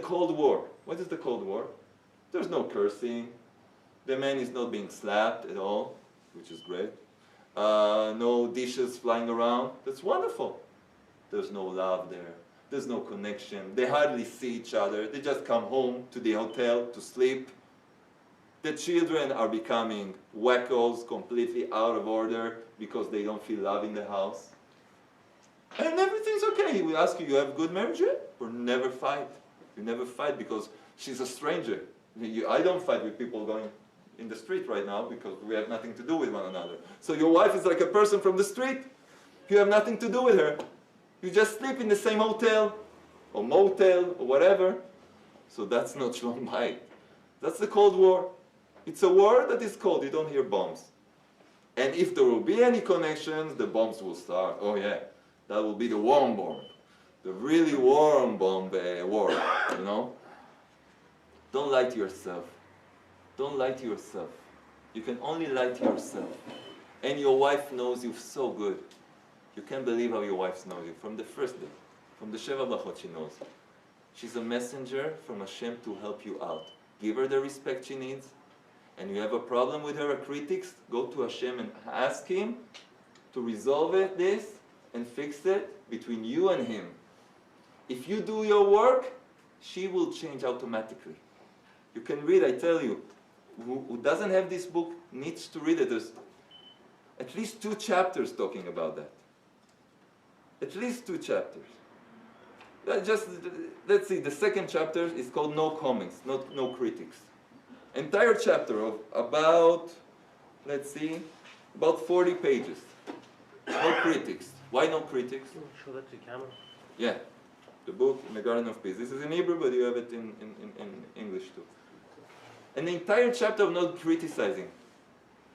Cold War. What is the Cold War? There's no cursing. The man is not being slapped at all, which is great. No dishes flying around. That's wonderful. There's no love there. There's no connection. They hardly see each other. They just come home to the hotel to sleep. The children are becoming wackos, completely out of order because they don't feel love in the house. And everything's okay. He will ask you, you have a good marriage yet? Or never fight. You never fight because she's a stranger. I don't fight with people going in the street right now because we have nothing to do with one another. So your wife is like a person from the street. You have nothing to do with her. You just sleep in the same hotel or motel or whatever. So that's not Shalom Bayit. That's the Cold War. It's a war that is cold. You don't hear bombs. And if there will be any connections, the bombs will start. Oh yeah, that will be the warm bomb. The really warm bomb war, you know? Don't lie to yourself. Don't lie to yourself. You can only lie to yourself. And your wife knows you so good. You can't believe how your wife knows you from the first day. From the Sheva Brachot she knows. She's a messenger from Hashem to help you out. Give her the respect she needs. And you have a problem with her, a critics, go to Hashem and ask Him to resolve this and fix it between you and Him. If you do your work, she will change automatically. You can read, I tell you, who doesn't have this book needs to read it. There's at least 2 chapters talking about that. At least 2 chapters. Let's see, the second chapter is called No Comments, no critics. Entire chapter of about, let's see, about 40 pages. No critics. Why no critics? Show that to the camera. Yeah, the book in the Garden of Peace. This is in Hebrew, but you have it in English too. An entire chapter of not criticizing.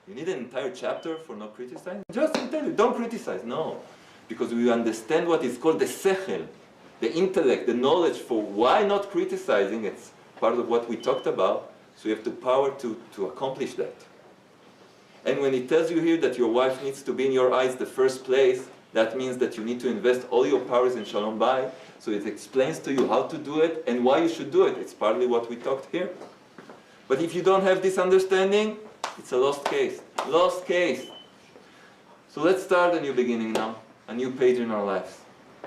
You need an entire chapter for not criticizing? Just tell you, don't criticize. No. Because we understand what is called the sechel, the intellect, the knowledge for why not criticizing. It's part of what we talked about. So you have the power to accomplish that. And when it tells you here that your wife needs to be in your eyes the first place, that means that you need to invest all your powers in Shalom Bayit. So it explains to you how to do it and why you should do it. It's partly what we talked here. But if you don't have this understanding, it's a lost case. Lost case. So let's start a new beginning now. A new page in our lives.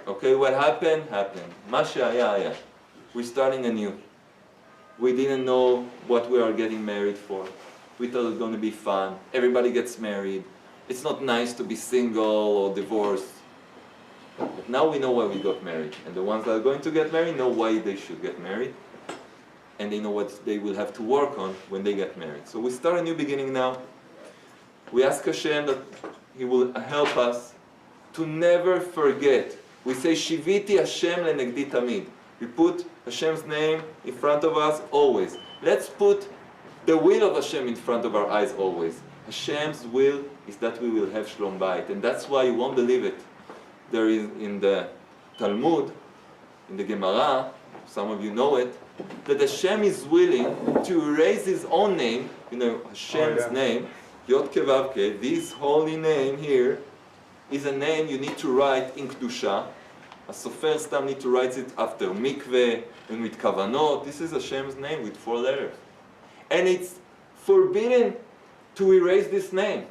Okay, what happened, happened. Masha, yeah. We're starting anew. We didn't know what we are getting married for. We thought it was going to be fun. Everybody gets married. It's not nice to be single or divorced. But now we know why we got married. And the ones that are going to get married know why they should get married. And they know what they will have to work on when they get married. So we start a new beginning now. We ask Hashem that He will help us to never forget. We say, Shiviti Hashem lenegdi tamid. We put Hashem's name in front of us always. Let's put the will of Hashem in front of our eyes always. Hashem's will is that we will have Shalom Bayit. And that's why you won't believe it. There is in the Talmud, in the Gemara, some of you know it, that Hashem is willing to erase His own name, Hashem's name, Yod Kevavke, this holy name here, is a name you need to write in Kedusha. A sofer stam need to write it after mikveh and with kavanot. This is Hashem's name with 4 letters. And it's forbidden to erase this name.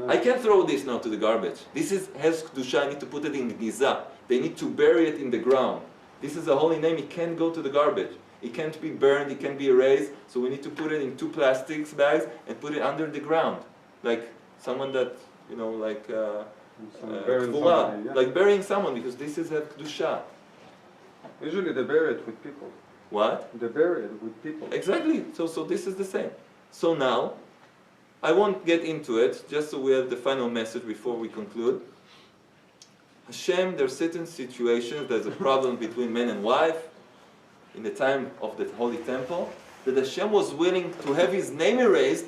I can't throw this now to the garbage. This has Kedusha, I need to put it in the Giza. They need to bury it in the ground. This is a holy name, it can't go to the garbage. It can't be burned, it can't be erased. So we need to put it in 2 plastic bags and put it under the ground. Like someone that, like burying someone, because this is a Kedusha. Usually they bury it with people. What? They bury it with people. Exactly. So this is the same. So now, I won't get into it, just so we have the final message before we conclude. Hashem, there are certain situations, there's a problem between man and wife, in the time of the Holy Temple, that Hashem was willing to have His name erased,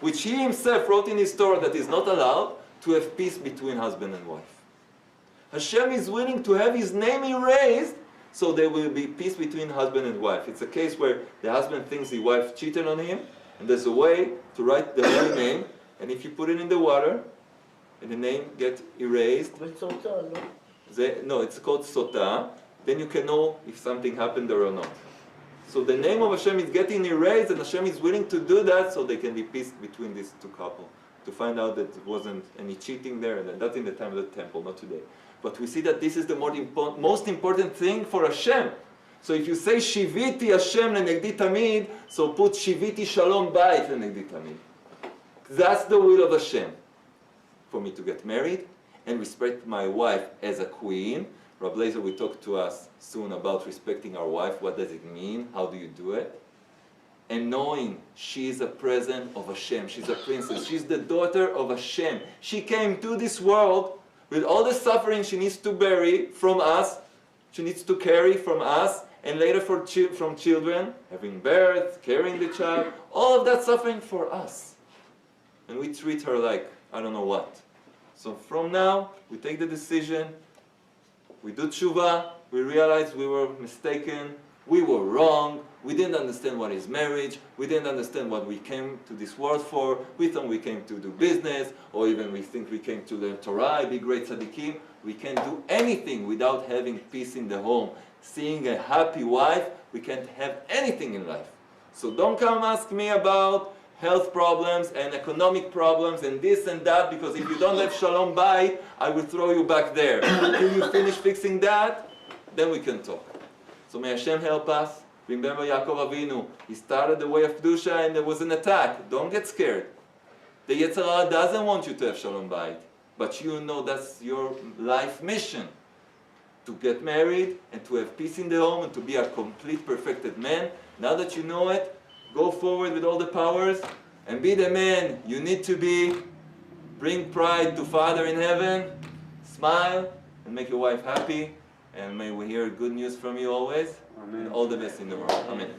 which He Himself wrote in His Torah that is not allowed, to have peace between husband and wife. Hashem is willing to have His name erased so there will be peace between husband and wife. It's a case where the husband thinks the wife cheated on him, and there's a way to write the holy name, and if you put it in the water, and the name gets erased, No, it's called sota, then you can know if something happened there or not. So the name of Hashem is getting erased, and Hashem is willing to do that so they can be peace between these two couples. To find out that there wasn't any cheating there, and that's in the time of the temple, not today. But we see that this is the most important thing for Hashem. So if you say Shiviti Hashem lenegdi tamid, so put Shiviti Shalom Bayit lenegdi tamid. That's the will of Hashem. For me to get married and respect my wife as a queen. Rabbi Breslev will talk to us soon about respecting our wife. What does it mean? How do you do it? And knowing she is a present of Hashem. She's a princess. She's the daughter of Hashem. She came to this world with all the suffering she needs to bury from us. She needs to carry from us. And later from children, having birth, carrying the child. All of that suffering for us. And we treat her like, I don't know what. So from now, we take the decision. We do tshuva, we realize we were mistaken, we were wrong, we didn't understand what is marriage, we didn't understand what we came to this world for, we thought we came to do business, or even we think we came to learn Torah, be great tzaddikim. We can't do anything without having peace in the home. Seeing a happy wife, we can't have anything in life. So don't come ask me about health problems and economic problems and this and that, because if you don't have Shalom Bayit, I will throw you back there. Until you finish fixing that, then we can talk. So may Hashem help us. Remember Yaakov Avinu, he started the way of Kedusha and there was an attack. Don't get scared. The Yetzer Hara doesn't want you to have Shalom Bayit, but you know that's your life mission. To get married and to have peace in the home and to be a complete perfected man. Now that you know it, go forward with all the powers and be the man you need to be. Bring pride to Father in heaven. Smile and make your wife happy. And may we hear good news from you always. Amen. And all the best in the world. Amen.